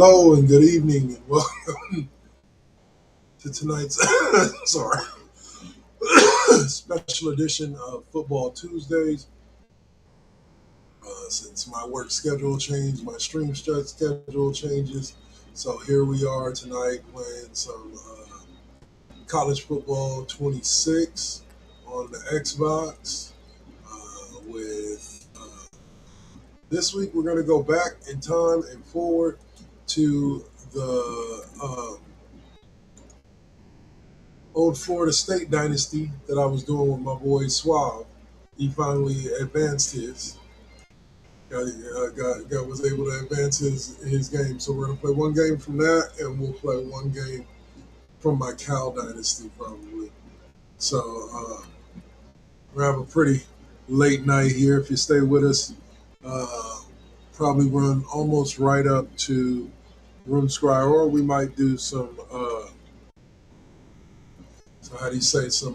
Hello and good evening and welcome to tonight's sorry special edition of Football Tuesdays. Since my work schedule changed, my stream schedule changes. So here we are tonight playing some college football 26 on the Xbox. With this week, we're going to go back in time and forward to the old Florida State dynasty that I was doing with my boy Suave. He finally advanced his. Was able to advance his game. So we're gonna play one game from that, and we'll play one game from my Cal dynasty probably. So we have a pretty late night here. If you stay with us, uh, probably run almost right up to Room Scry, or we might do some. So how do you say some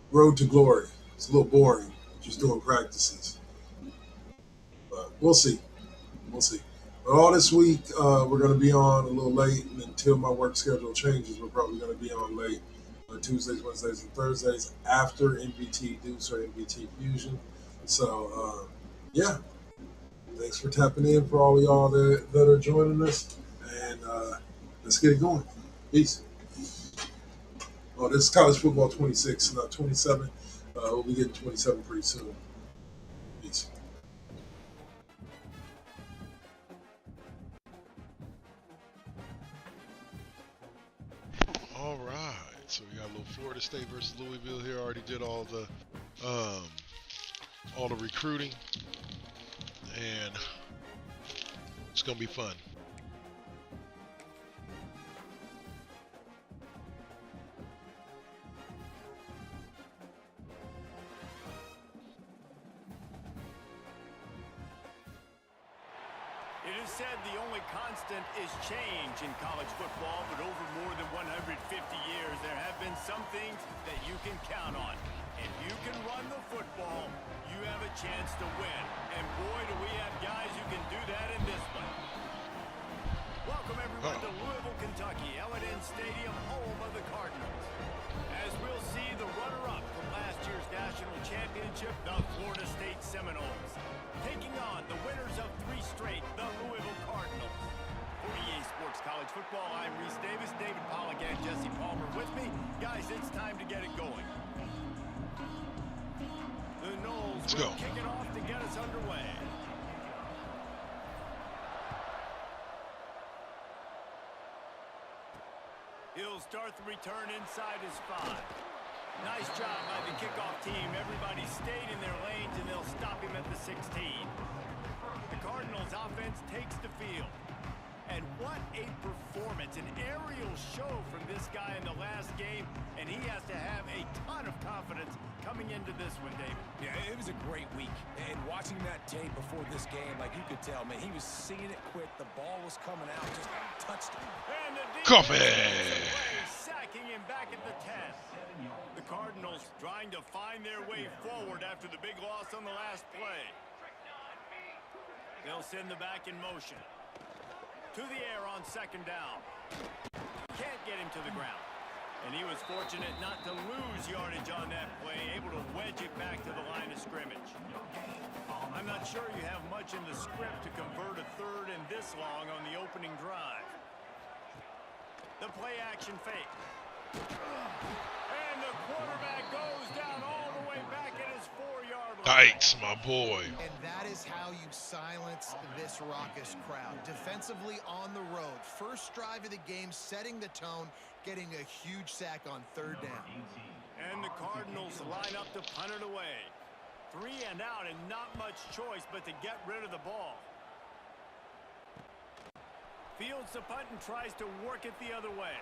Road to Glory? It's a little boring, just doing practices. But we'll see. We'll see. But all this week, we're going to be on a little late, and until my work schedule changes, we're probably going to be on late on Tuesdays, Wednesdays, and Thursdays after NBT Deuce or NBT Fusion. So, yeah. Thanks for tapping in for all of y'all that are joining us, and let's get it going. Peace. Oh, this is college football 26, not 27. We'll be getting 27 pretty soon. Peace. All right, so we got a little Florida State versus Louisville here. Already did um, all the recruiting, and it's gonna be fun. It is said the only constant is change in college football, but over more than 150 years, there have been some things that you can count on. If you can run the football, you have a chance to win. And boy, do we have guys who can do that in this one. Welcome everyone to Louisville, Kentucky, L&N Stadium, home of the Cardinals. As we'll see the runner-up from last year's national championship, the Florida State Seminoles, taking on the winners of 3 straight, the Louisville Cardinals. For EA Sports College Football, I'm Reese Davis, David Pollack, and Jesse Palmer with me. Guys, it's time to get it going. The Noles will kick it off to get us underway. He'll start the return inside his 5. Nice job by the kickoff team. Everybody stayed in their lanes, and they'll stop him at the 16. The Cardinals offense takes the field. And what a performance, an aerial show from this guy in the last game, and he has to have a ton of confidence coming into this one, David. Yeah, it was a great week. And watching that tape before this game, like you could tell, man, he was seeing it quick. The ball was coming out, just touched him. And the Coffee! Sacking him back at the 10. The Cardinals trying to find their way forward after the big loss on the last play. They'll send the back in motion. To the air on 2nd down. Can't get him to the ground. And he was fortunate not to lose yardage on that play, able to wedge it back to the line of scrimmage. I'm not sure you have much in the script to convert a 3rd and this long on the opening drive. The play action fake. And the quarterback goes down all the way back at his 4-yard line. Yikes, my boy. And that is how you silence this raucous crowd. Defensively on the road. First drive of the game, setting the tone, getting a huge sack on 3rd down. And the Cardinals line up to punt it away. 3 and out, and not much choice but to get rid of the ball. Fields the punt and tries to work it the other way.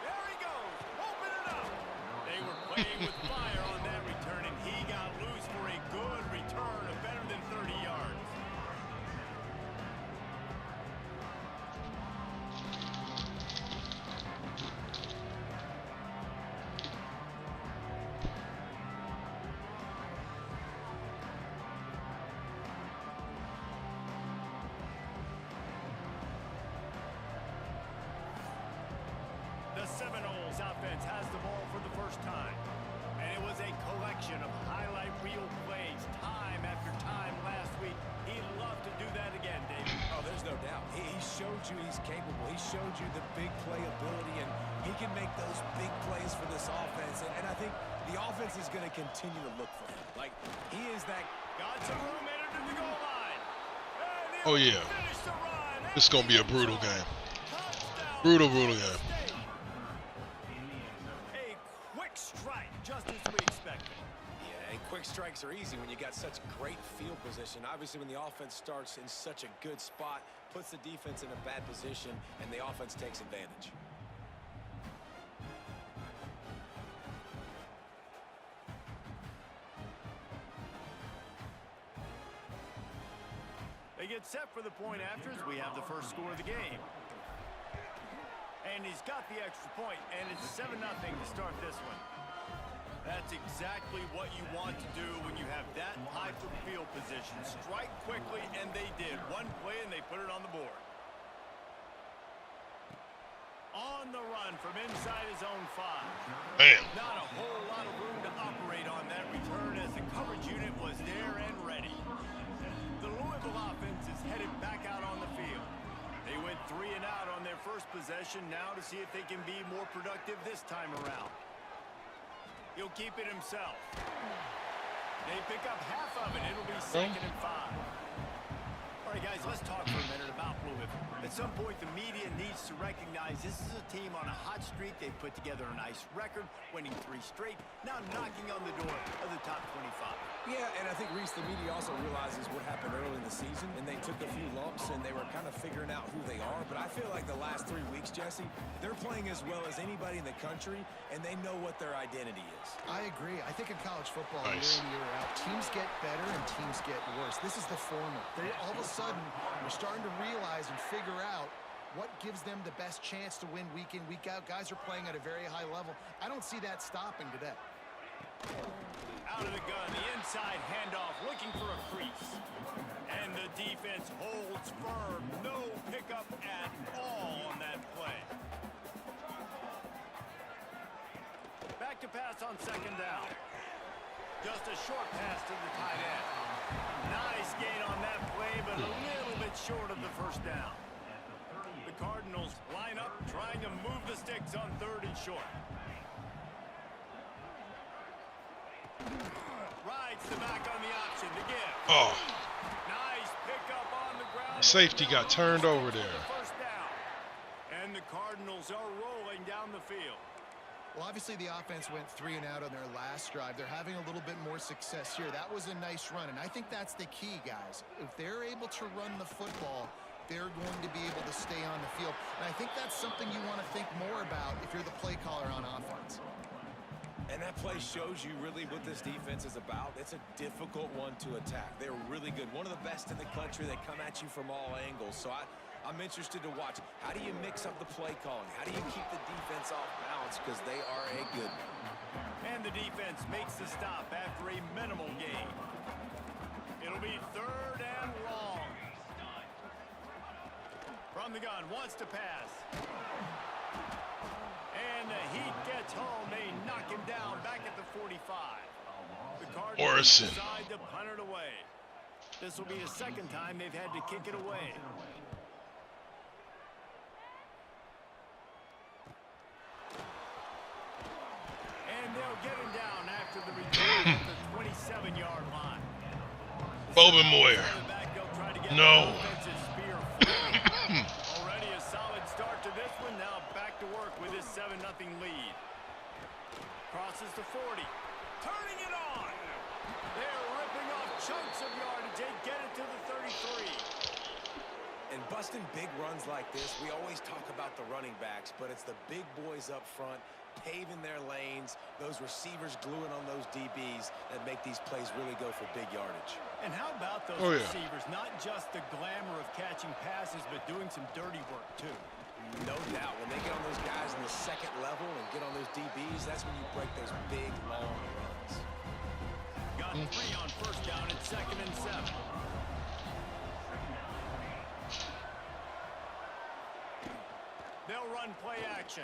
There he goes. Open it up. They were playing with fire on that return, and he got loose for a good return of better than 30 yards. showed you he's capable. He showed you the big play ability, and he can make those big plays for this offense. And I think the offense is going to continue to look for him. Like, he is that. Got some room entered to the goal line. Oh, yeah. It's going to be a brutal game. Brutal game. A quick strike, just as we expected. Yeah, and quick strikes are easy when you got such great field position. Obviously, when the offense starts in such a good spot, puts the defense in a bad position, and the offense takes advantage. They get set for the point after as we have the first score of the game. And he's got the extra point, and it's 7-0 to start this one. That's exactly what you want to do when you have that type of field position. Strike quickly, and they did. One play, and they put it on the board. On the run from inside his own 5. Bam. Not a whole lot of room to operate on that return as the coverage unit was there and ready. The Louisville offense is headed back out on the field. They went 3 and out on their first possession, now to see if they can be more productive this time around. He'll keep it himself. They pick up half of it. It'll be 2nd and 5. All right, guys, let's talk for a minute about Louisville. At some point, the media needs to recognize this is a team on a hot streak. They've put together a nice record, winning 3 straight, now knocking on the door of the top 25. Yeah, and I think, Reese, the media also realizes what happened early in the season, and they took a few lumps, and they were kind of figuring out who they are. But I feel like the last 3 weeks, Jesse, they're playing as well as anybody in the country, and they know what their identity is. I agree. I think in college football, Nice. year in, year out, teams get better and teams get worse. This is the former. They all of a sudden are starting to realize and figure out what gives them the best chance to win week in, week out. Guys are playing at a very high level. I don't see that stopping today. Out of the gun, the inside handoff, looking for a crease. And the defense holds firm. No pickup at all on that play. Back to pass on 2nd down. Just a short pass to the tight end. Nice gain on that play, but a little bit short of the first down. The Cardinals line up, trying to move the sticks on 3rd and short. Rides the back on the option to give. Oh, Nice pickup on the ground. safety got turned over there. First down. And the Cardinals are rolling down the field. Well, obviously the offense went 3 and out on their last drive. They're having a little bit more success here. That was a nice run, and I think that's the key, guys. If they're able to run the football, they're going to be able to stay on the field. And I think that's something you want to think more about if you're the play caller on offense. And that play shows you really what this defense is about. It's a difficult one to attack. They're really good. One of the best in the country. They come at you from all angles. So I'm interested to watch. How do you mix up the play calling? How do you keep the defense off balance? Because they are a good one. And the defense makes the stop after a minimal gain. It'll be 3rd and long. From the gun, wants to pass. And the heat gets home. They knock him down back at the 45. The Cardinals Orson. decide to punt it away. This will be the 2nd time they've had to kick it away. And they'll get him down after the return at the 27-yard line. Bobin Moyer. No. Already a solid start to this one. Now back to work with his 7-0 lead. Crosses to 40. Turning it on. They're ripping off chunks of yardage. They get it to the 33. And busting big runs like this, we always talk about the running backs, but it's the big boys up front paving their lanes, those receivers gluing on those DBs that make these plays really go for big yardage. And how about those receivers? Not just the glamour of catching passes, but doing some dirty work, too. No doubt. When they get on those guys in the 2nd level and get on those DBs, that's when you break those big, long runs. Got 3 on 1st down and 2nd and 7. They'll run play action.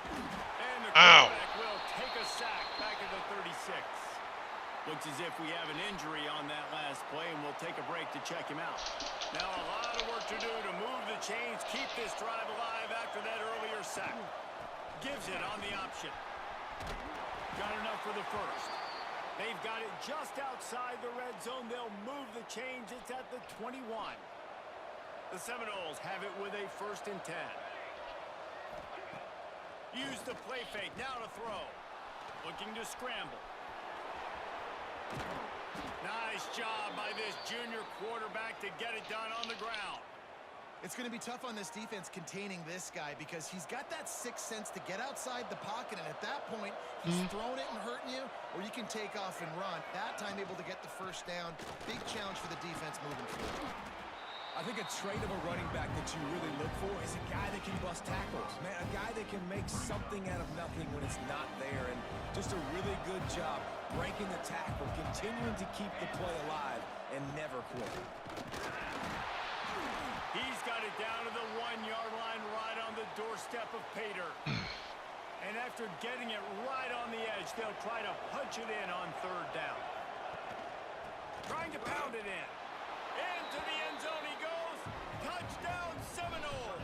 And the quarterback will take a sack back at the 36. Looks as if we have an injury on that last play, and we'll take a break to check him out. Now a lot of work to do to move the chains keep this drive alive after that earlier sack. Gives it on the option. Got enough for the first. They've got it just outside the red zone. They'll move the chains. It's at the 21. The Seminoles have it with a 1st and 10. Use the play fake. Now to throw. Looking to scramble. Nice job by this junior quarterback to get it done on the ground. It's going to be tough on this defense containing this guy because he's got that sixth sense to get outside the pocket, and at that point, he's throwing it and hurting you, or you can take off and run. That time able to get the first down. Big challenge for the defense moving forward. I think a trait of a running back that you really look for is a guy that can bust tackles. Man, a guy that can make something out of nothing when it's not there. And just a really good job breaking the tackle, continuing to keep the play alive, and never quit. He's got it down to the 1-yard line right on the doorstep of Pater. And after getting it right on the edge, they'll try to punch it in on 3rd down. Trying to pound it in. Into the end zone he goes. Touchdown Seminoles.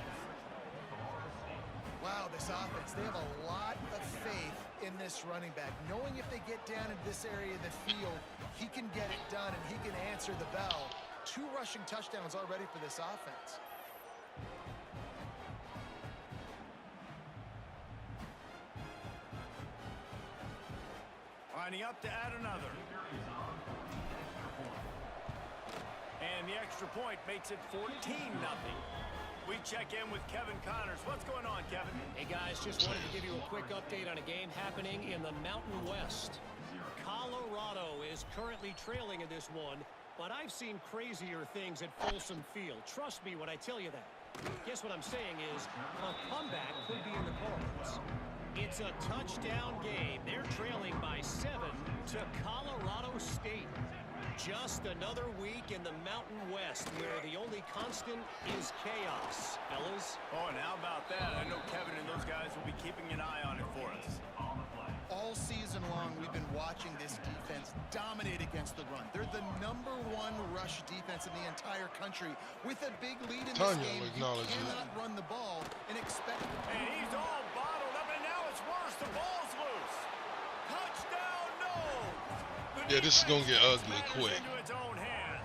Wow, this offense, they have a lot of faith in this running back. Knowing if they get down in this area of the field, he can get it done and he can answer the bell. 2 rushing touchdowns already for this offense. Lining up to add another. And the extra point makes it 14-0. We check in with Kevin Connors. What's going on, Kevin? Hey, guys, just wanted to give you a quick update on a game happening in the Mountain West. Colorado is currently trailing in this one, but I've seen crazier things at Folsom Field. Trust me when I tell you that. Guess what I'm saying is a comeback could be in the cards. It's a touchdown game. They're trailing by 7 to Colorado State. Just another week in the Mountain West where the only constant is chaos, fellas. Oh, and how about that? I know Kevin and those guys will be keeping an eye on it for us. All season long, we've been watching this defense dominate against the run. They're the #1 rush defense in the entire country. With a big lead in this game, you cannot run the ball and expect... And he's all bottled up, and now it's worse. The ball's loose. Touchdown, no! Yeah, this is going to get ugly quick. Into its own hands.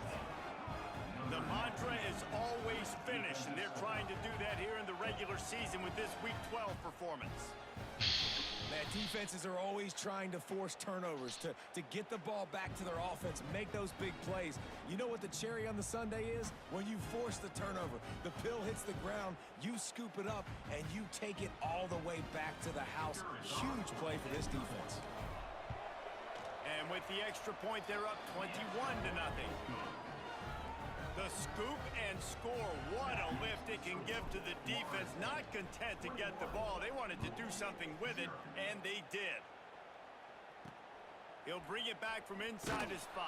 The mantra is always finish, and they're trying to do that here in the regular season with this Week 12 performance. Man, defenses are always trying to force turnovers to get the ball back to their offense and make those big plays. You know what the cherry on the sundae is? When you force the turnover, the pill hits the ground, you scoop it up, and you take it all the way back to the house. Huge play for this defense. And with the extra point, they're up 21-0. The scoop and score. What a lift it can give to the defense. Not content to get the ball. They wanted to do something with it, and they did. He'll bring it back from inside his 5.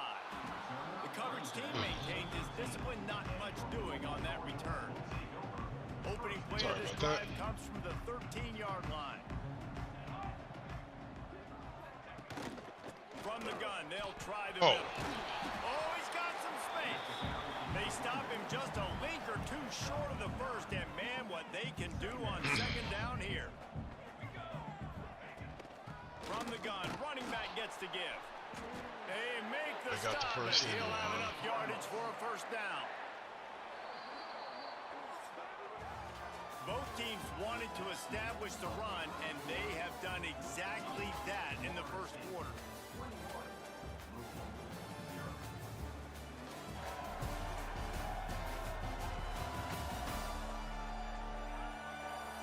The coverage team maintained his discipline. Not much doing on that return. Opening play of this drive comes from the 13-yard line. From the gun, they'll try the middle. Oh, he's got some space. They stop him just a link or two short of the first, and man, what they can do on 2nd down here. From the gun, running back gets to give. They make the stop, and he'll have enough yardage for a 1st down. Both teams wanted to establish the run, and they have done exactly that in the 1st quarter.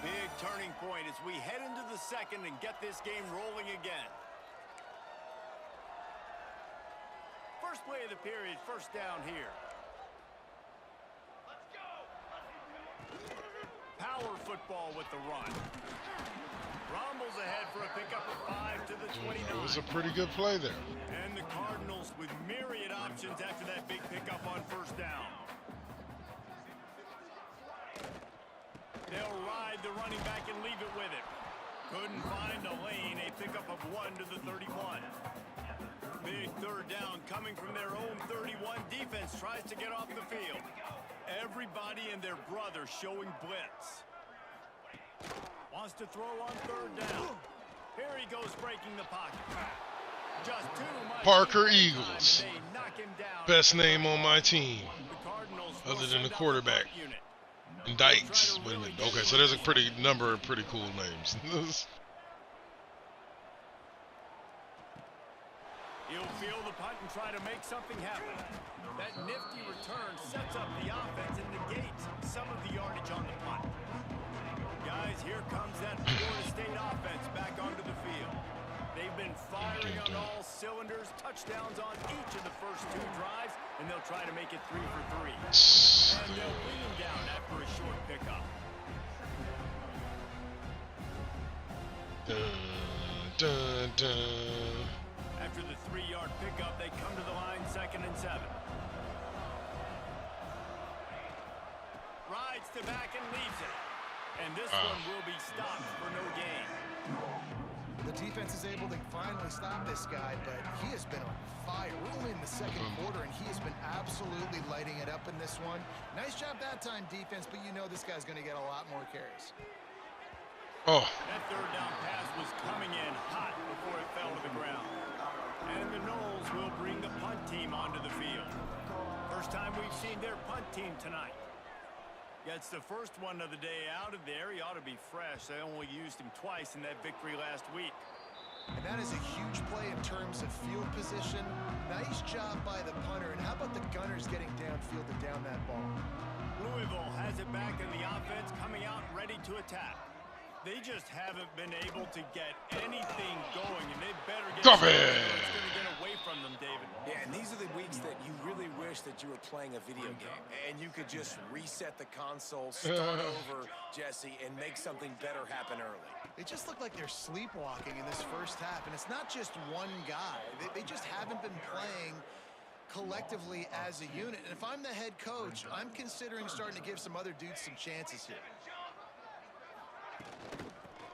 Big turning point as we head into the 2nd and get this game rolling again. First play of the period, 1st down here. Let's go. Power football with the run. Rumbles ahead for a pickup of 5 to the 29. It was a pretty good play there. And the Cardinals with myriad options after that big pickup on 1st down. They'll ride the running back and leave it with him. Couldn't find a lane. A pickup of 1 to the 31. Big 3rd down coming from their own 31. Defense tries to get off the field. Everybody and their brother showing blitz. Wants to throw on third down. Here he goes breaking the pocket. Just too much. Parker Eagles. They knock him down. Best name on my team, The Cardinals other will than the send out quarterback. punt unit. And Dykes. Wait a minute. Okay, so there's a pretty number of pretty cool names. He'll field the punt and try to make something happen. That nifty return sets up the offense and negates some of the yardage on the punt. Guys, here comes that Florida State offense back onto the field. They've been firing on all cylinders, touchdowns on each of the first 2 drives, and they'll try to make it 3 for 3. And they'll bring him down after a short pickup. Dun, dun, dun. After the 3-yard pickup, they come to the line 2nd and 7. Rides to back and leaves it. And this one will be stopped for no gain. The defense is able to finally stop this guy, but he has been on fire. We're only in the 2nd quarter, and he has been absolutely lighting it up in this one. Nice job that time, defense, but you know this guy's going to get a lot more carries. Oh. That third down pass was coming in hot before it fell to the ground. And the Knowles will bring the punt team onto the field. First time we've seen their punt team tonight. Gets the first one of the day out of there. He ought to be fresh. They only used him twice in that victory last week. And that is a huge play in terms of field position. Nice job by the punter. And how about the Gunners getting downfield to down that ball? Louisville has it back in the offense, coming out ready to attack. They just haven't been able to get anything going, and they better get Stop something it. that's going to get away from them, David. Yeah, and these are the weeks that you really wish that you were playing a video game and you could just reset the console, start over, Jesse, and make something better happen early. They just look like they're sleepwalking in this first half, and it's not just one guy. They just haven't been playing collectively as a unit. And if I'm the head coach, I'm considering starting to give some other dudes some chances here.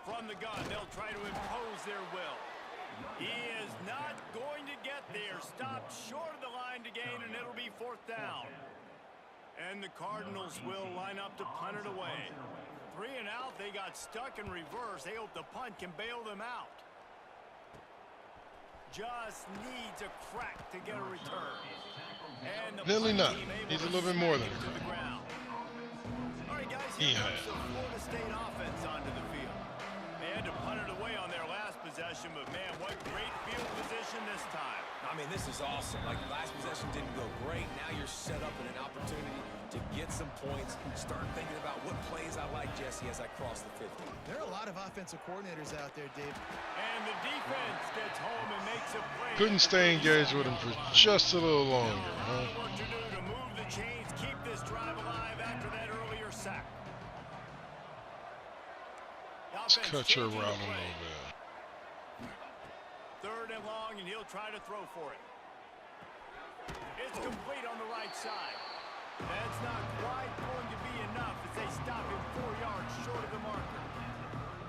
From the gun, they'll try to impose their will. He is not going to get there. Stopped short of the line to gain, and it'll be 4th down. And the Cardinals will line up to punt it away. 3 and out, they got stuck in reverse. They hope the punt can bail them out. Just needs a crack to get a return. And the Really punt not. team able He's a to little bit smack more it than a to the crack. ground. All right, guys, He here had. comes the Florida State offense onto the field. They had to punt it away on their last possession, but man, what great field position this time. I mean, this is awesome. Like, last possession didn't go great. Now you're set up in an opportunity to get some points. Start thinking about what plays I like, Jesse, as I cross the 50. There are a lot of offensive coordinators out there, Dave. And the defense gets home and makes a play. Couldn't stay engaged with him for just a little longer, huh? What to do to move the chains, keep this drive alive after that earlier sack. Let's cut your route a little bit. 3rd and long, and he'll try to throw for it. It's complete on the right side. That's not quite going to be enough as they stop him 4 yards short of the marker.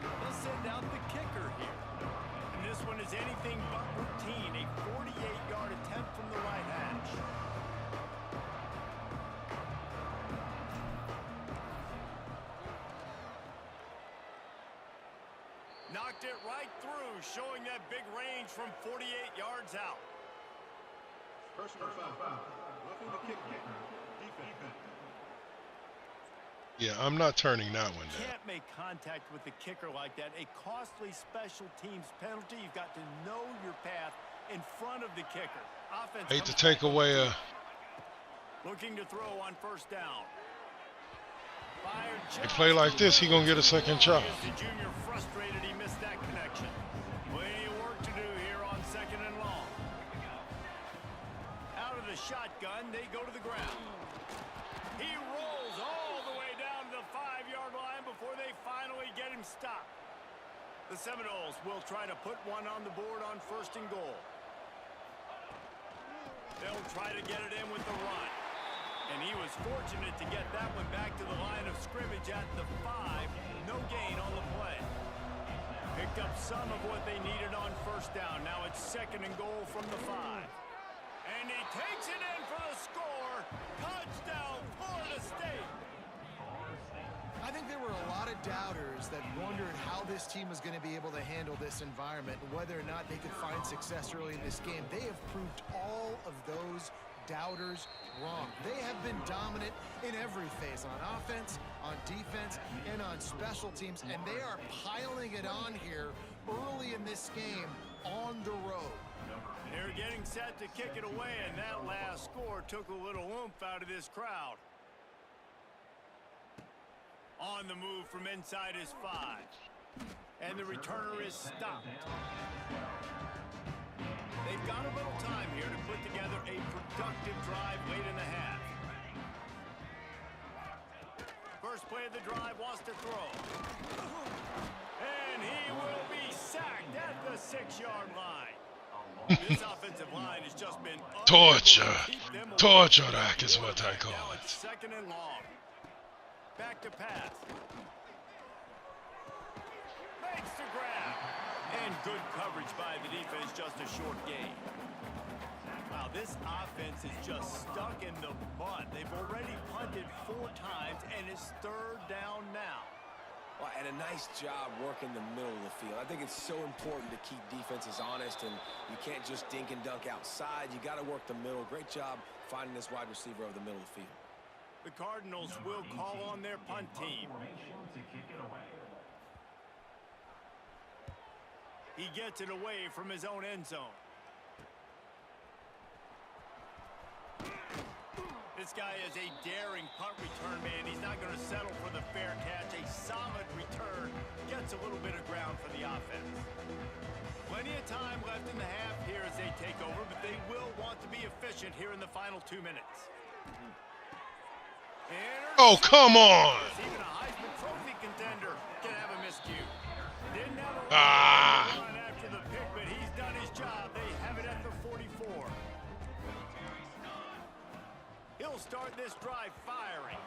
They'll send out the kicker here. And this one is anything but routine, a 48-yard attempt from the right hash. Knocked it right through, showing that big range from 48 yards out. Personal foul. Roughing the kick. Defense. Yeah, I'm not turning that one down. Can't make contact with the kicker like that. A costly special teams penalty. You've got to know your path in front of the kicker. Offense Hate to comes take back away a... looking to throw on 1st down. They play like this, he gonna get a second shot. The junior frustrated he missed that connection. Plenty of work to do here on 2nd and long. Out of the shotgun, they go to the ground. He rolls all the way down to the 5-yard line before they finally get him stopped. The Seminoles will try to put one on the board on 1st and goal. They'll try to get it in with the run. And he was fortunate to get that one back to the line of scrimmage at the 5. No gain on the play. Picked up some of what they needed on 1st down. Now it's 2nd and goal from the 5. And he takes it in for the score. Touchdown, Florida Florida State. I think there were a lot of doubters that wondered how this team was going to be able to handle this environment and whether or not they could find success early in this game. They have proved all of those doubters wrong. They have been dominant in every phase, on offense, on defense, and on special teams, and they are piling it on here early in this game on the road. They're getting set to kick it away, and that last score took a little oomph out of this crowd. On the move from inside his 5. And the returner is stopped. They've got a little time here to put together a productive drive late in the half. First play of the drive, wants to throw. And he will be sacked at the 6-yard line. This offensive line has just been Torture. Torture rack is what I call now it. it's 2nd and long. Back to pass. Makes the grab. And good coverage by the defense, just a short gain. Wow, this offense is just stuck in the mud. They've already punted 4 times, and it's 3rd down now. Well, and a nice job working the middle of the field. I think it's so important to keep defenses honest, and you can't just dink and dunk outside. You got to work the middle. Great job finding this wide receiver over the middle of the field. The Cardinals will call on their punt team. He gets it away from his own end zone. This guy is a daring punt return man. He's not going to settle for the fair catch. A solid return. Gets a little bit of ground for the offense. Plenty of time left in the half here as they take over, but they will want to be efficient here in the final 2 minutes. Oh, come on! Even a Heisman Trophy contender can have a miscue. Didn't have a run after the pick, but he's done his job. They have it at the 44. He'll start this drive firing.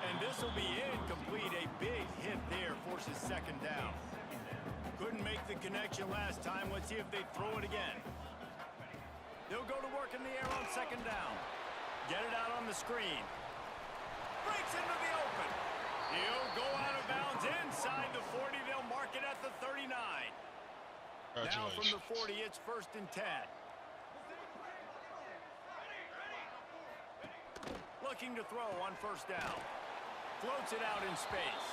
And this will be incomplete. A big hit there forces 2nd down. Couldn't make the connection last time. Let's see if they throw it again. They'll go to work in the air on 2nd down. Get it out on the screen. Breaks into the open. He'll go out of bounds inside the 40. They'll mark it at the 39. Now from the 40, it's 1st and 10. Looking to throw on 1st down. Floats it out in space.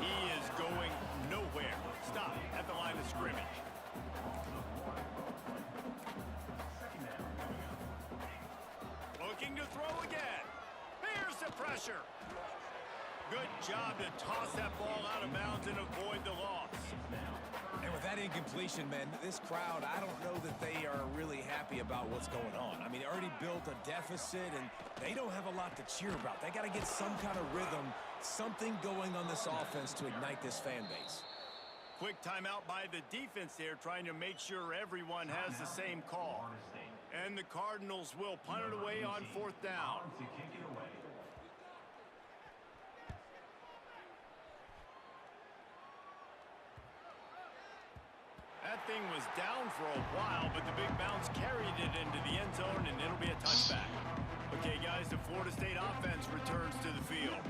He is going nowhere. Stop at the line of scrimmage. Looking to throw again. Here's the pressure. Good job to toss that ball out of bounds and avoid the loss. And with that incompletion, man, this crowd, I don't know that they are really happy about what's going on. I mean, they already built a deficit, and they don't have a lot to cheer about. They got to get some kind of rhythm, something going on this offense to ignite this fan base. Quick timeout by the defense there, trying to make sure everyone has the same call. And the Cardinals will punt it away on 4th down. That thing was down for a while, but the big bounce carried it into the end zone, and it'll be a touchback. Okay, guys, the Florida State offense returns to the field.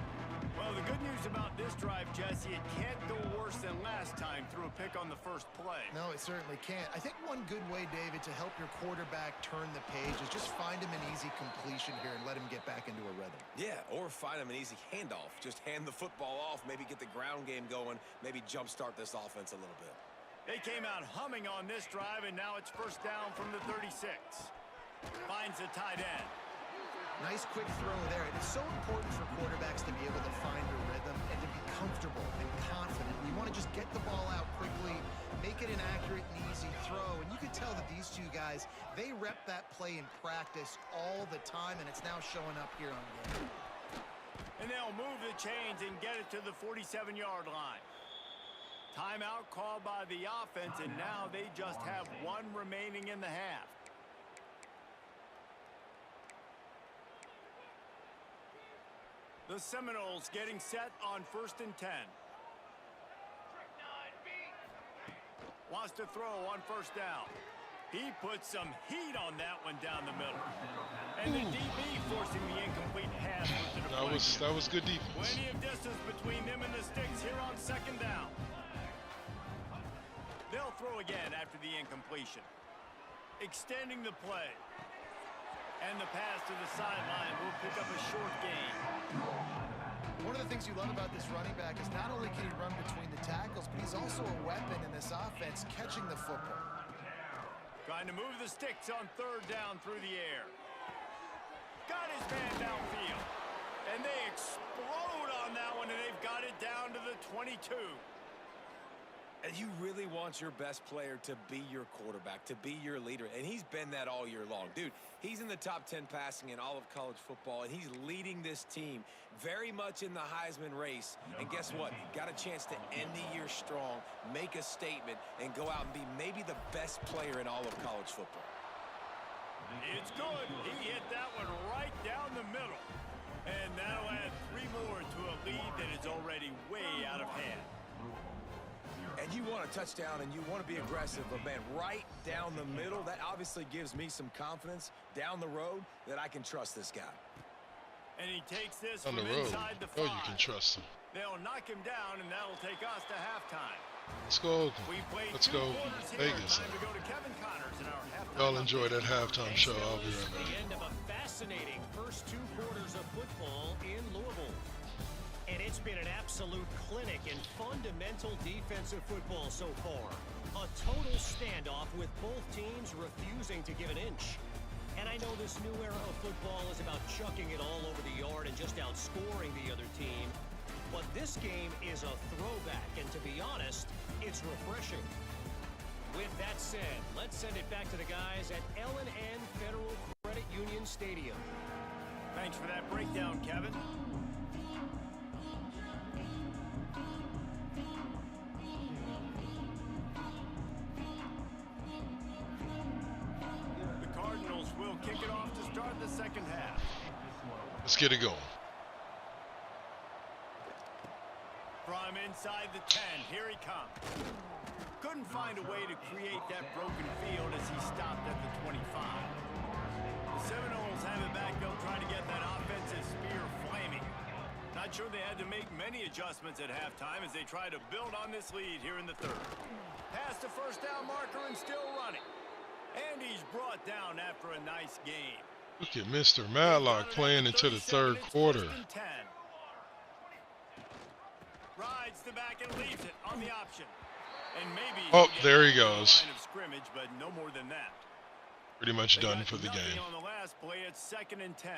Well, the good news about this drive, Jesse, it can't go worse than last time through a pick on the first play. No, it certainly can't. I think one good way, David, to help your quarterback turn the page is just find him an easy completion here and let him get back into a rhythm. Yeah, or find him an easy handoff. Just hand the football off, maybe get the ground game going, maybe jumpstart this offense a little bit. They came out humming on this drive, and now it's 1st down from the 36. Finds the tight end. Nice quick throw there. It's so important for quarterbacks to be able to find a rhythm and to be comfortable and confident. You want to just get the ball out quickly, make it an accurate and easy throw. And you can tell that these two guys, they rep that play in practice all the time, and it's now showing up here on game. And they'll move the chains and get it to the 47-yard line. Timeout called by the offense, and now they just have 1 remaining in the half. The Seminoles getting set on 1st and 10. Wants to throw on 1st down. He put some heat on that one down the middle. And the DB forcing the incomplete pass with the deflection. That was good defense. Plenty of distance between them and the sticks here on second down. They'll throw again after the incompletion. Extending the play. And the pass to the sideline will pick up a short gain. One of the things you love about this running back is not only can he run between the tackles, but he's also a weapon in this offense catching the football. Trying to move the sticks on third down through the air. Got his man downfield. And they explode on that one, and they've got it down to the 22. And you really want your best player to be your quarterback, to be your leader. And he's been that all year long. Dude, he's in the top 10 passing in all of college football, and he's leading this team very much in the Heisman race. And guess what? Got a chance to end the year strong, make a statement, and go out and be maybe the best player in all of college football. It's good. He hit that one right down the middle. And that'll add 3 more to a lead that is already way out of hand. And you want a touchdown and you want to be aggressive, but man, right down the middle, that obviously gives me some confidence down the road that I can trust this guy. And he takes this On from the road. inside the 5. Oh, you can trust him. They'll knock him down, and that'll take us to halftime. Let's go. Let's go Vegas. Time to go to Kevin Connors in our halftime. Y'all enjoy that halftime show. I'll be right back. The end of a fascinating first 2 quarters of football in Louisville. And it's been an absolute clinic in fundamental defensive football so far. A total standoff with both teams refusing to give an inch. And I know this new era of football is about chucking it all over the yard and just outscoring the other team. But this game is a throwback, and to be honest, it's refreshing. With that said, let's send it back to the guys at L&N Federal Credit Union Stadium. Thanks for that breakdown, Kevin. The Cardinals will kick it off to start the second half. Let's get it going. From inside the 10, here he comes. Couldn't find a way to create that broken field as he stopped at the 25. The Seminoles have it back. They'll try to get that offensive spear flaming. Not sure they had to make many adjustments at halftime as they try to build on this lead here in the third. Past the first down marker and still running. And he's brought down after a nice game. Look at Mr. Madlock playing into the third quarter. Rides the back and leaves it on the option. And maybe there he goes. Line of scrimmage, but no more than that. Pretty much done for the game. On the last play, it's 2nd and 10.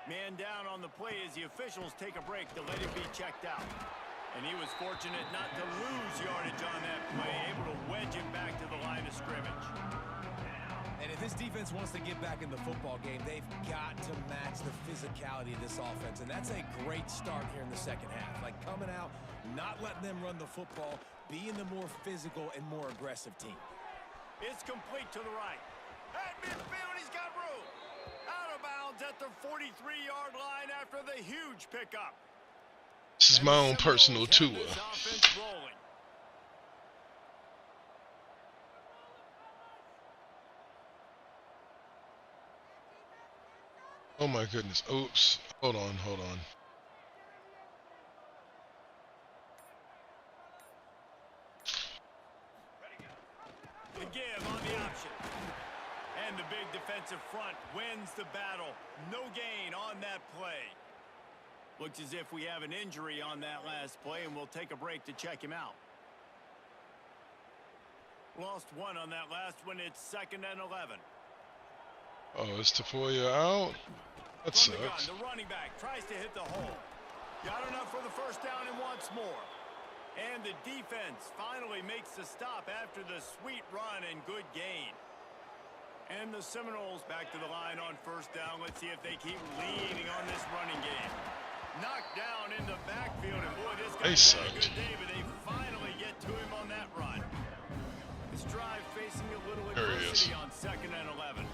Man down on the play as the officials take a break to let him be checked out. And he was fortunate not to lose yardage on that play, able to wedge it back to the line of scrimmage. And if this defense wants to get back in the football game, they've got to match the physicality of this offense. And that's a great start here in the second half. Like coming out, not letting them run the football, being the more physical and more aggressive team. It's complete to the right. At midfield, he's got room. Out of bounds at the 43-yard line after the huge pickup. This is my own personal tour. Oh my goodness. Oops. Hold on. The give on the option. And the big defensive front wins the battle. No gain on that play. Looks as if we have an injury on that last play, and we'll take a break to check him out. Lost one on that last one. It's 2nd and 11. Oh, is Tafoya out? That sucks. The running back tries to hit the hole. Got enough for the first down and wants more. And the defense finally makes the stop after the sweet run and good gain. And the Seminoles back to the line on first down. Let's see if they keep leaning on this running game. Knocked down in the backfield, and boy, this guy's had a good day, but they finally get to him on that run. This drive facing a little adversity on 2nd and 11.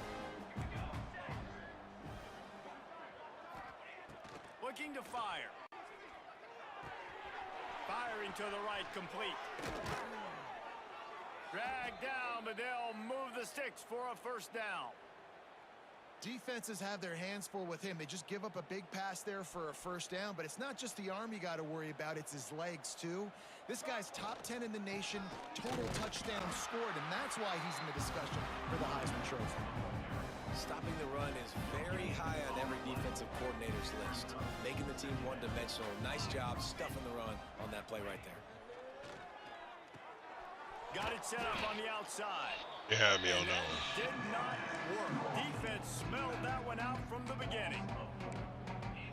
Looking to fire. Firing to the right, complete. Drag down, but they'll move the sticks for a first down. Defenses have their hands full with him. They just give up a big pass there for a first down, but it's not just the arm you got to worry about, it's his legs too. This guy's top 10 in the nation, total touchdowns scored, and that's why he's in the discussion for the Heisman Trophy. Stopping the run is very high on every defensive coordinator's list. Making the team one-dimensional. Nice job stuffing the run on that play right there. Got it set up on the outside. You had me on that one. Did not work. Defense smelled that one out from the beginning.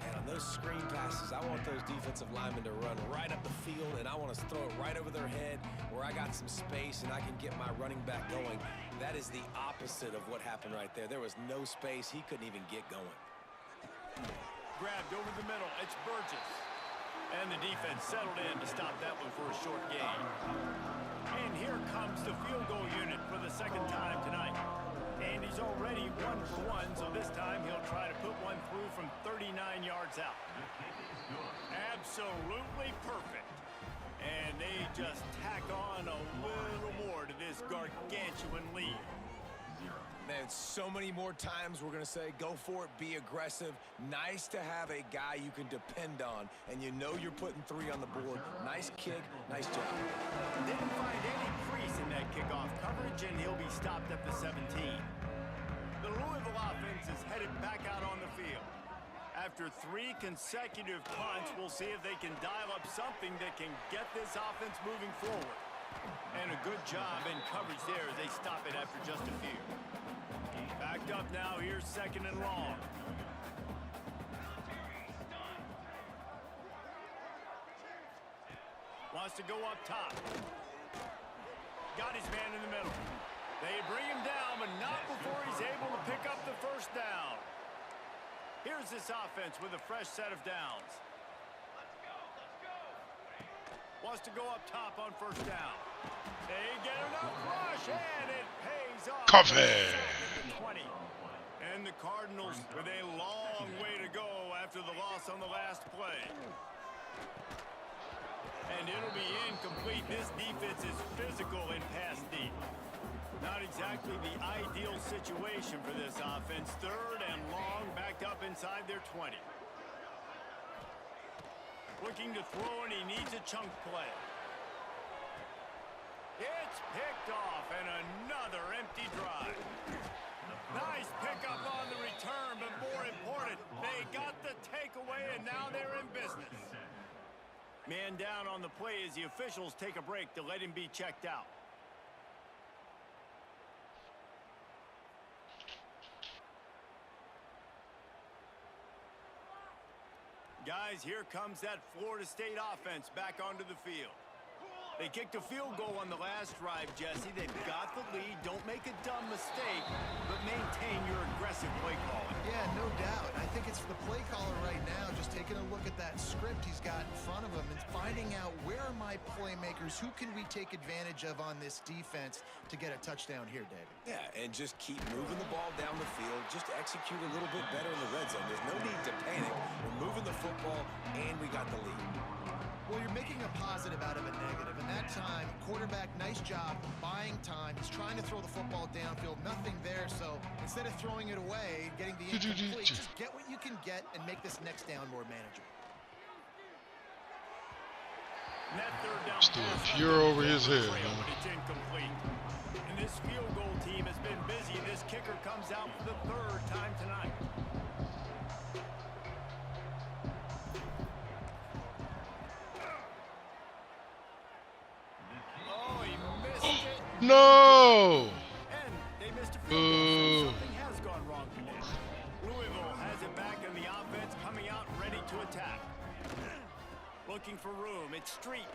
And on those screen passes, I want those defensive linemen to run right up the field, and I want to throw it right over their head where I got some space and I can get my running back going. That is the opposite of what happened right there. There was no space. He couldn't even get going. Grabbed over the middle. It's Burgess. And the defense settled in to stop that one for a short gain. And here comes the field goal unit for the second time tonight. And he's already 1 for 1, so this time he'll try to put one through from 39 yards out. Absolutely perfect. And they just tack on a little more to this gargantuan lead. Man, so many more times we're going to say, go for it, be aggressive. Nice to have a guy you can depend on, and you know you're putting 3 on the board. Nice kick, nice job. Didn't find any crease in that kickoff coverage, and he'll be stopped at the 17. The Louisville offense is headed back out on the field. After 3 consecutive punts, we'll see if they can dial up something that can get this offense moving forward. And a good job in coverage there as they stop it after just a few. Backed up now, here's 2nd and long. Wants to go up top. Got his man in the middle. They bring him down, but not before he's able to pick up the first down. Here's this offense with a fresh set of downs. Wants to go up top on first down. They get enough rush, and it pays off. Coffee. 20. And the Cardinals with a long way to go after the loss on the last play. And it'll be incomplete. This defense is physical in pass deep. Not exactly the ideal situation for this offense. 3rd and long, backed up inside their 20. Looking to throw, and he needs a chunk play. It's picked off, and another empty drive. Nice pickup on the return, but more important, they got the takeaway, and now they're in business. Man down on the play as the officials take a break to let him be checked out. Guys, here comes that Florida State offense back onto the field. They kicked a field goal on the last drive, Jesse. They've got the lead. Don't make a dumb mistake, but maintain your aggressive play calling. Yeah, no doubt. I think it's the play caller right now, just taking a look at that script he's got in front of him and finding out where are my playmakers, who can we take advantage of on this defense to get a touchdown here, David? Yeah, and just keep moving the ball down the field. Just execute a little bit better in the red zone. There's no need to panic. We're moving the football, and we got the lead. Well, you're making a positive out of a negative. And that time, quarterback, nice job, buying time. He's trying to throw the football downfield. Nothing there, so instead of throwing it away, getting the incomplete, just get what you can get and make this next down more manageable. Still pure over his head, man. It's incomplete. And this field goal team has been busy. This kicker comes out for the 3rd time tonight. No! And they missed a field goal, so something has gone wrong today. Louisville has it back in the offense, coming out ready to attack. Looking for room. It's Street.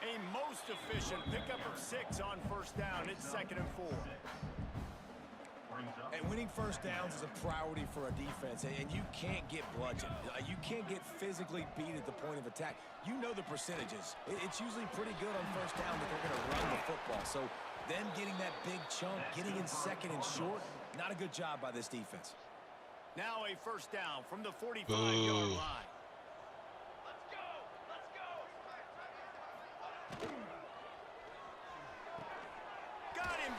A most efficient pickup of 6 on first down. It's 2nd and 4. And winning first downs is a priority for a defense, and you can't get bludgeoned. You can't get physically beat at the point of attack. You know the percentages. It's usually pretty good on first down that they're going to run the football. So them getting that big chunk, getting in 2nd and short, not a good job by this defense. Now a first down from the 45-yard line.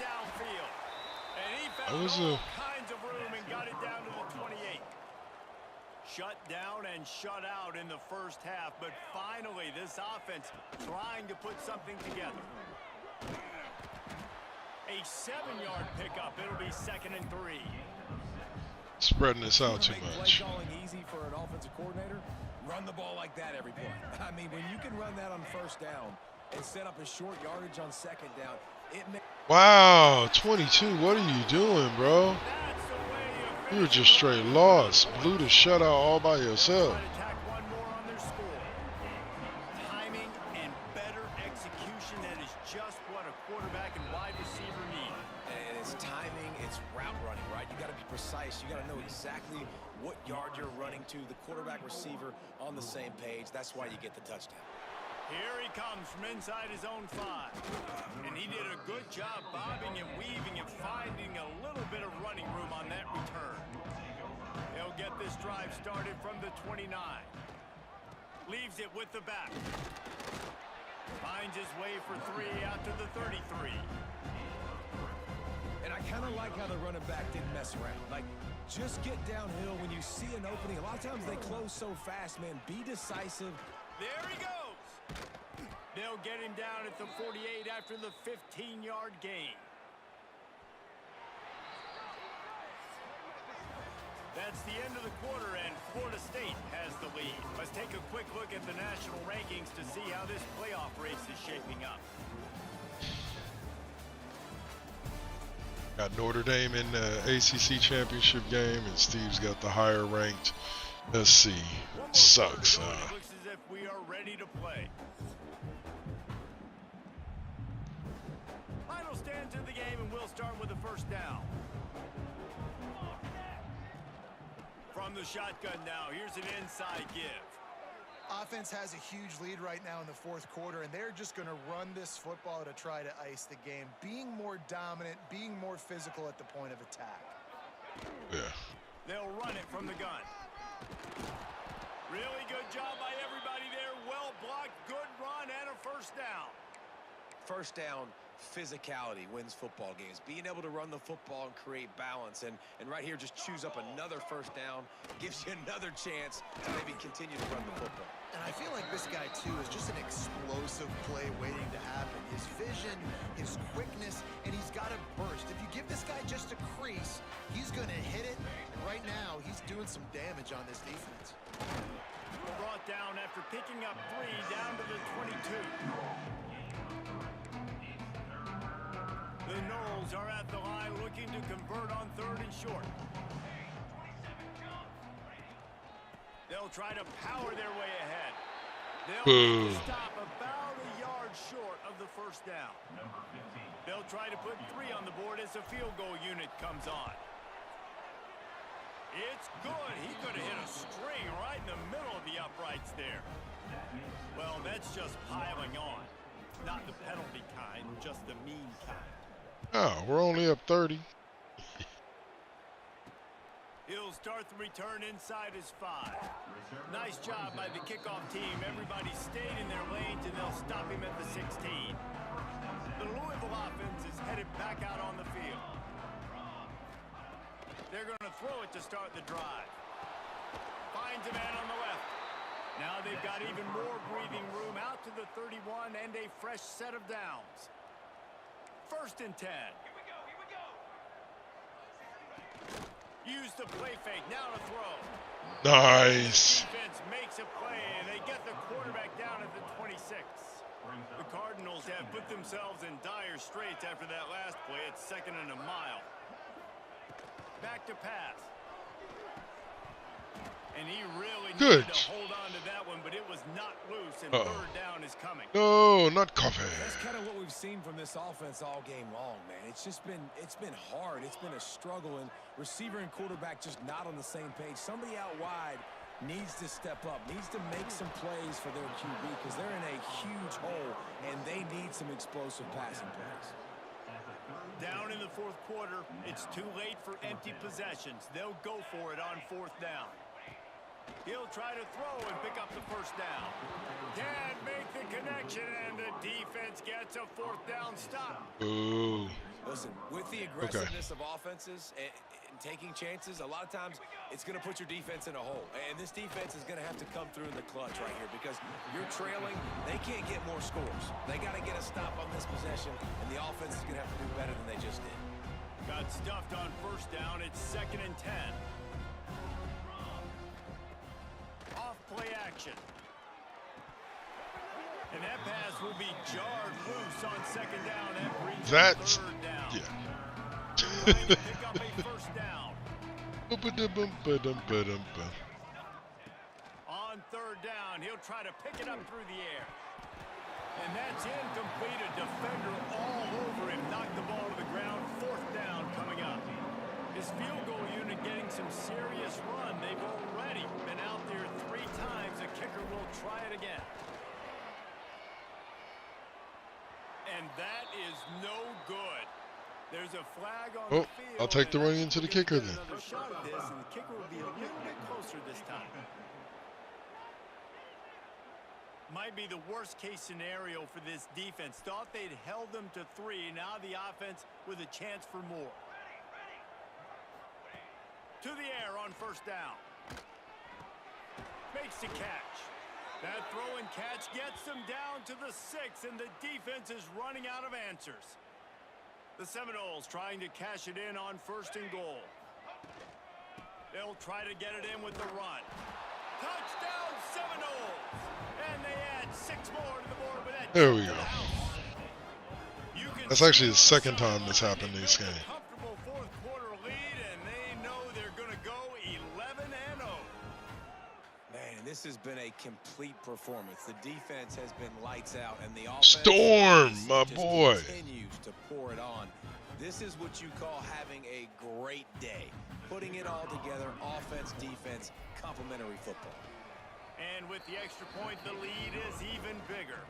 downfield. And he That found was all kinds of room and got it down to the 28. Shut down and shut out in the first half, but finally this offense trying to put something together. A 7-yard pickup. It'll be 2nd and 3. Spreading this out too Play much. calling easy for an offensive coordinator. Run the ball like that every play. I mean, when you can run that on first down and set up a short yardage on 2nd down, it makes. Wow, 22. What are you doing, bro? That's the way you You were just straight lost. Blew the shutout all by yourself. try to tack one more on their score. Timing and better execution, that is just what a quarterback and wide receiver need. And it's timing, it's route running, right? You got to be precise. You got to know exactly what yard you're running to. The quarterback receiver on the same page. That's why you get the touchdown. Here he comes from inside his own 5. And he did a good job bobbing and weaving and finding a little bit of running room on that return. He'll get this drive started from the 29. Leaves it with the back. Finds his way for 3 out to the 33. And I kind of like how the running back didn't mess around. Like, just get downhill when you see an opening. A lot of times they close so fast, man. Be decisive. There he goes. They'll get him down at the 48 after the 15-yard gain. That's the end of the quarter, and Florida State has the lead. Let's take a quick look at the national rankings to see how this playoff race is shaping up. Got Notre Dame in the ACC championship game, and Steve's got the higher ranked. Let's see. One more Sucks. quarter to go. It looks as if we are ready to play. Final stands in the game, and we'll start with the first down. From the shotgun now, here's an inside give. Offense has a huge lead right now in the 4th quarter, and they're just going to run this football to try to ice the game. Being more dominant, being more physical at the point of attack. Yeah. They'll run it from the gun. Really good job by everybody there. Well blocked, good run, and a first down. First down, physicality wins football games. Being able to run the football and create balance. And right here, just choose up another first down. Gives you another chance to maybe continue to run the football. And I feel like this guy, too, is just an explosive play waiting to happen. His vision, his quickness, and he's got a burst. If you give this guy just a crease, he's going to hit it. And right now, he's doing some damage on this defense. Brought down after picking up 3 down to the 22. The Knowles are at the line looking to convert on 3rd and short. They'll try to power their way ahead. They'll stop about a yard short of the first down. They'll try to put 3 on the board as the field goal unit comes on. It's good. He could have hit a string right in the middle of the uprights there. Well, that's just piling on. Not the penalty kind, just the mean kind. Oh, we're only up 30. He'll start the return inside his 5. Nice job by the kickoff team. Everybody stayed in their lanes, and they'll stop him at the 16. The Louisville offense is headed back out on the field. They're going to throw it to start the drive. Finds a man on the left. Now they've got even more breathing room out to the 31 and a fresh set of downs. 1st and 10. Use the play fake, now to throw. Nice. Defense makes a play, and they get the quarterback down at the 26. The Cardinals have put themselves in dire straits after that last play. It's 2nd and a mile. Back to pass. And he really needed to hold on to that one, but it was not loose, and 3rd down is coming. No, not coffee. That's kind of what we've seen from this offense all game long, man. It's been hard. It's been a struggle, and receiver and quarterback just not on the same page. Somebody out wide needs to step up, needs to make some plays for their QB because they're in a huge hole, and they need some explosive passing plays. Down in the 4th quarter, it's too late for empty possessions. They'll go for it on 4th down. He'll try to throw and pick up the first down. Can't make the connection, and the defense gets a 4th down stop. Ooh. Listen, with the aggressiveness of offenses and taking chances, a lot of times it's going to put your defense in a hole. And this defense is going to have to come through in the clutch right here because you're trailing. They can't get more scores. They got to get a stop on this possession, and the offense is going to have to do better than they just did. Got stuffed on 1st down. It's 2nd and 10. Off play action. And that pass will be jarred loose on 2nd down. That brings That's 3rd down. yeah. Trying to pick up a 1st down. On 3rd down, he'll try to pick it up through the air. And that's incomplete. A defender all over him. Knocked the ball to the ground. 4th down coming up. His field goal unit getting some serious run. They've already been out there 3 times. The kicker will try it again. And that is no good. There's a flag on the field. I'll take the run into the kicker then. Another shot at this, and the kicker will be a little bit closer this time. Might be the worst case scenario for this defense. Thought they'd held them to 3. Now the offense with a chance for more. To the air on 1st down. Makes the catch. That throw and catch gets them down to the 6, and the defense is running out of answers. The Seminoles trying to cash it in on 1st and goal. They'll try to get it in with the run. Touchdown Seminoles! And they add 6 more to the board with that. There we go. That's actually the 2nd time this happened in this game. Comfortable 4th quarter lead, and they know they're going to go 11-0. Man, this has been a complete performance. The defense has been lights out, and the offense Storm, my just boy. continues to pour it on. This is what you call having a great day. Putting it all together, offense, defense, complementary football. And with the extra point, the lead is even bigger.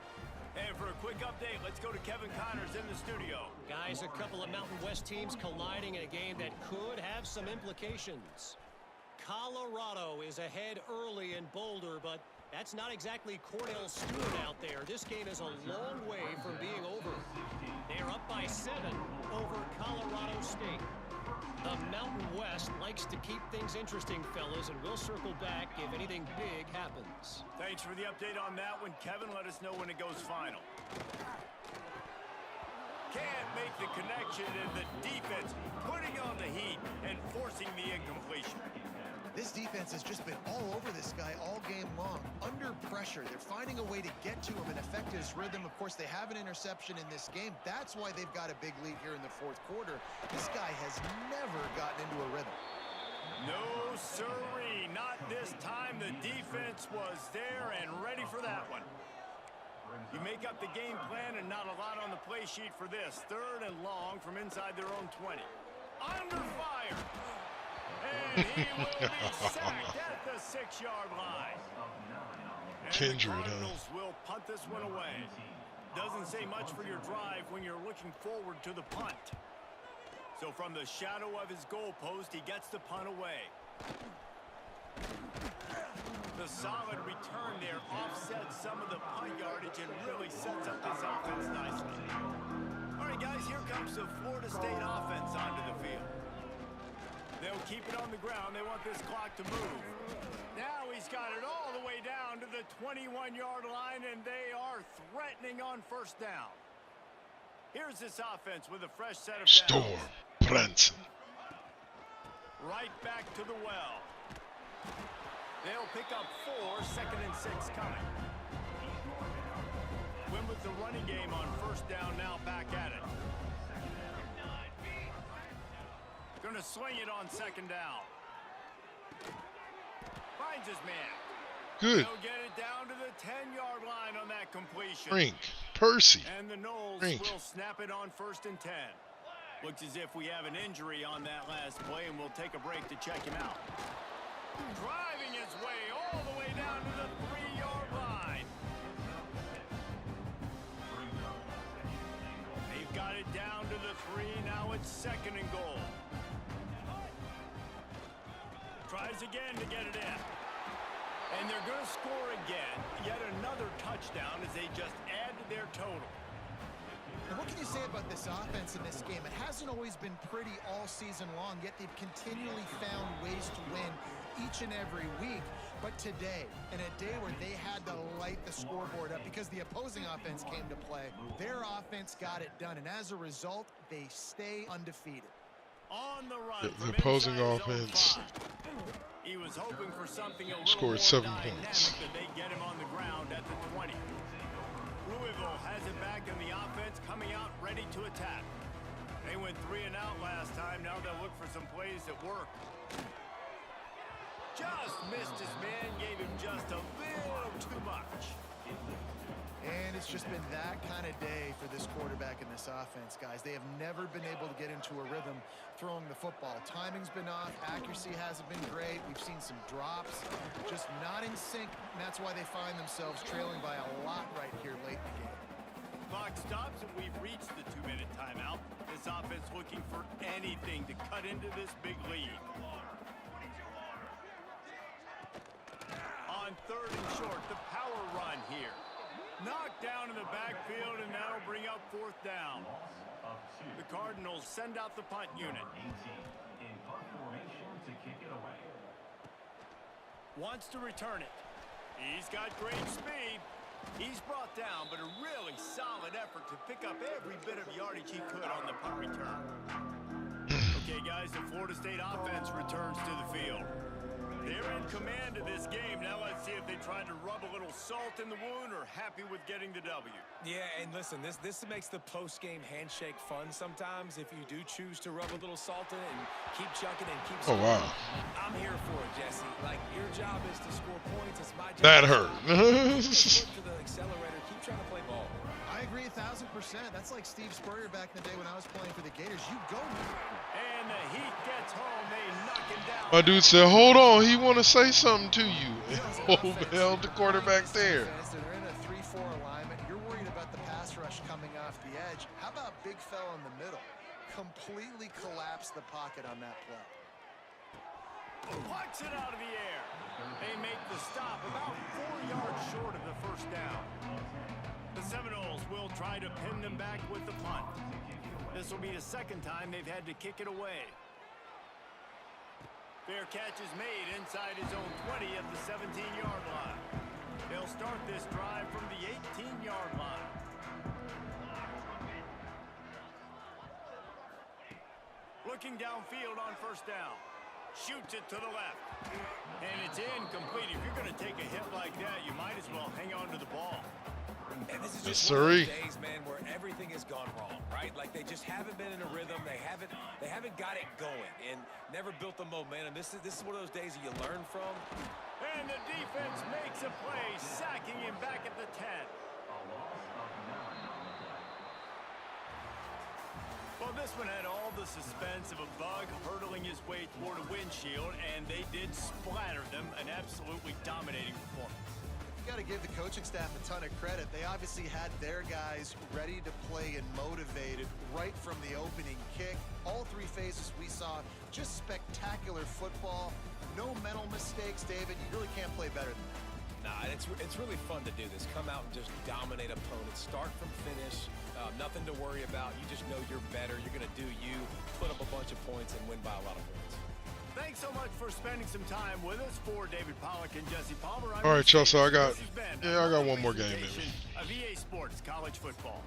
And for a quick update, let's go to Kevin Connors in the studio. Guys, a couple of Mountain West teams colliding in a game that could have some implications. Colorado is ahead early in Boulder, but that's not exactly Cornell Stewart out there. This game is a long way from being over. They're up by 7 over Colorado State. The Mountain West likes to keep things interesting, fellas, and we'll circle back if anything big happens. Thanks for the update on that one, Kevin. Let us know when it goes final. Can't make the connection, and the defense putting on the heat and forcing the incompletion. This defense has just been all over this guy all game long. Under pressure, they're finding a way to get to him and affect his rhythm. Of course, they have an interception in this game. That's why they've got a big lead here in the 4th quarter. This guy has never gotten into a rhythm. No siree, not this time. The defense was there and ready for that one. You make up the game plan and not a lot on the play sheet for this. 3rd and long from inside their own 20. Under fire. And he will be sacked at the 6-yard line. And Kindred, the Cardinals will punt this one away. Doesn't say much for your drive when you're looking forward to the punt. So from the shadow of his goalpost, he gets the punt away. The solid return there offsets some of the punt yardage and really sets up this offense nicely. All right, guys, here comes the Florida State offense onto the field. They'll keep it on the ground. They want this clock to move. Now he's got it all the way down to the 21-yard line, and they are threatening on 1st down. Here's this offense with a fresh set of Storm downs. Branson. Right back to the well. They'll pick up 4, 2nd and 6 coming. Win with the running game on 1st down, now back at it. Going to swing it on 2nd down. Finds his man. Good. He'll get it down to the 10-yard line on that completion. Frink. Percy. And the Noles will snap it on 1st and 10. Looks as if we have an injury on that last play, and we'll take a break to check him out. Driving his way all the way down to the 3-yard line. They've got it down to the 3. Now it's 2nd and goal. Tries again to get it in. And they're going to score again. Yet another touchdown. touchdown as they just add to their total. And what can you say about this offense in this game? It hasn't always been pretty all season long, yet they've continually found ways to win each and every week. But today, in a day where they had to light the scoreboard up because the opposing offense came to play, their offense got it done. And as a result, they stay undefeated. On the run, The opposing offense he was hoping for something a little scored more 7 dynamic points. than they get him on the ground at the 20. Louisville has it back in the offense, coming out ready to attack. They went 3 and out last time. Now they'll look for some plays that work. Just missed his man, gave him just a little too much. And it's just been that kind of day for this quarterback and this offense, guys. They have never been able to get into a rhythm throwing the football. Timing's been off. Accuracy hasn't been great. We've seen some drops. Just not in sync, and that's why they find themselves trailing by a lot right here late in the game. Clock stops, and we've reached the 2-minute timeout. This offense looking for anything to cut into this big lead. On 3rd and short, the power run here. Knocked down in the backfield, and that'll bring up 4th down. The Cardinals send out the punt unit. Wants to return it. He's got great speed. He's brought down, but a really solid effort to pick up every bit of yardage he could on the punt return. Okay, guys, the Florida State offense returns to the field. They're in command of this game. Now let's see if they tried to rub a little salt in the wound or happy with getting the W. Yeah, and listen, this makes the post-game handshake fun sometimes if you do choose to rub a little salt in it and keep chucking and keep Oh, wow. I'm here for it, Jesse. Like, your job is to score points. It's my job. That hurt. Foot to the accelerator. Keep trying to play ball. I agree 1,000%. That's like Steve Spurrier back in the day when I was playing for the Gators. You go. And the Heat gets home. They knock him down. My dude said, hold on, he want to say something to you. And held the quarterback there. They're in a 3-4 alignment. You're worried about the pass rush coming off the edge. How about big fella in the middle? Completely collapse the pocket on that play. Plucks it out of the air. They make the stop about 4 yards short of the 1st down. The Seminoles will try to pin them back with the punt. This will be the 2nd time they've had to kick it away. Fair catch is made inside his own 20 at the 17-yard line. They'll start this drive from the 18-yard line. Looking downfield on 1st down. Shoots it to the left. And it's incomplete. If you're going to take a hit like that, you might as well hang on to the ball. And this is Yes, just one of those sirree. days, man, where everything has gone wrong, right? Like they just haven't been in a rhythm. They haven't got it going and never built the momentum. This is one of those days that you learn from. And the defense makes a play, sacking him back at the 10. Well, this one had all the suspense of a bug hurtling his way toward a windshield, and they did splatter them, an absolutely dominating performance. You got to give the coaching staff a ton of credit. They obviously had their guys ready to play and motivated right from the opening kick. All 3 phases we saw, just spectacular football. No mental mistakes, David. You really can't play better than that. Nah, it's really fun to do this. Come out and just dominate opponents. Start from finish. Nothing to worry about. You just know you're better. You're going to do you, put up a bunch of points, and win by a lot of points. Thanks so much for spending some time with us. For David Pollack and Jesse Palmer. All right, Chelsea, I got one more game in me. Of EA Sports College Football.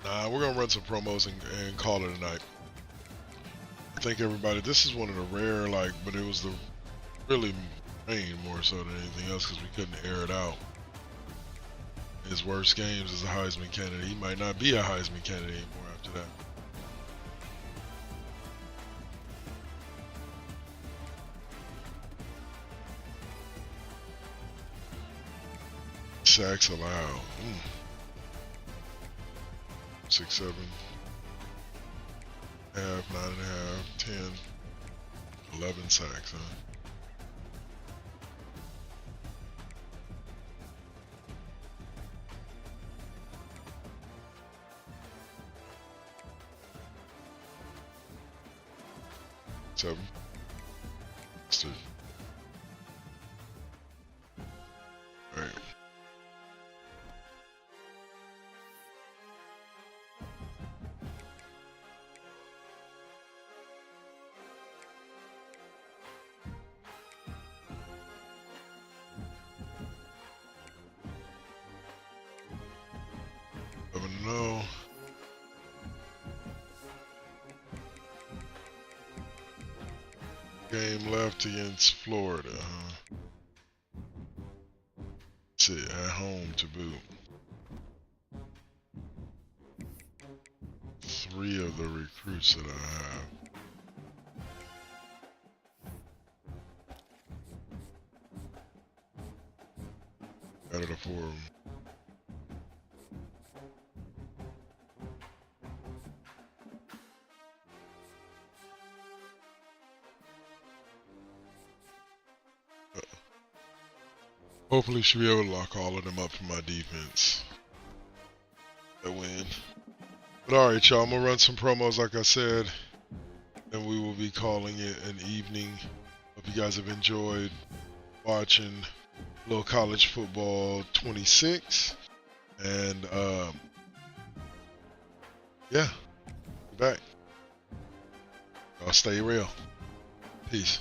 Nah, we're gonna run some promos and call it a night. I think everybody, this is one of the rare, but it was the really main more so than anything else because we couldn't air it out. His worst games as a Heisman candidate. He might not be a Heisman candidate anymore after that. Sacks allowed. 6, 7, half, 9.5, 10, 11 sacks, huh? 7. All right. Never know. Game left against Florida, huh? That's it, at home to boot. 3 of the recruits that I have. Out of the 4 of them. Hopefully should be able to lock all of them up for my defense. That win. But alright y'all, I'm gonna run some promos like I said. And we will be calling it an evening. Hope you guys have enjoyed watching little college football 26. And yeah, be back. Y'all stay real. Peace.